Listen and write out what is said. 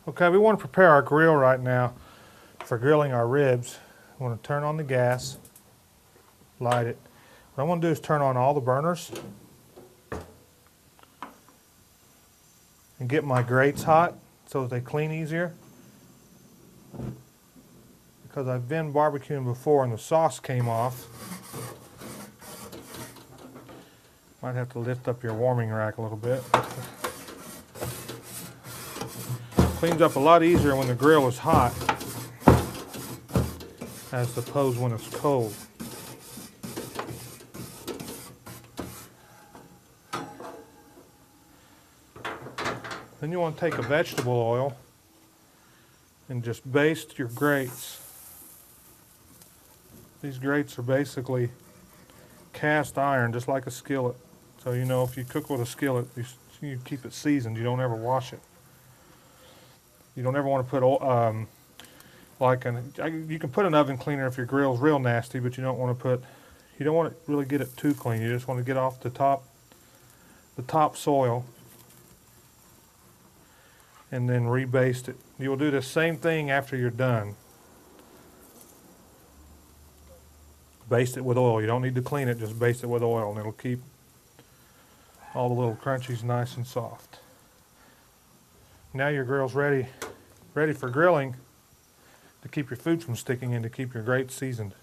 Okay, we want to prepare our grill right now for grilling our ribs. I want to turn on the gas, light it. What I want to do is turn on all the burners and get my grates hot so that they clean easier. Because I've been barbecuing before and the sauce came off. Might have to lift up your warming rack a little bit. Cleans up a lot easier when the grill is hot as opposed when it's cold. Then you want to take a vegetable oil and just baste your grates. These grates are basically cast iron, just like a skillet. So you know if you cook with a skillet, you keep it seasoned. You don't ever wash it. You don't ever want to put you can put an oven cleaner if your grill's real nasty, but you don't want to really get it too clean. You just want to get off the top soil and then rebaste it. You will do the same thing after you're done. Baste it with oil. You don't need to clean it, just baste it with oil and it'll keep all the little crunchies nice and soft. Now your grill's ready for grilling to keep your food from sticking and to keep your grates seasoned.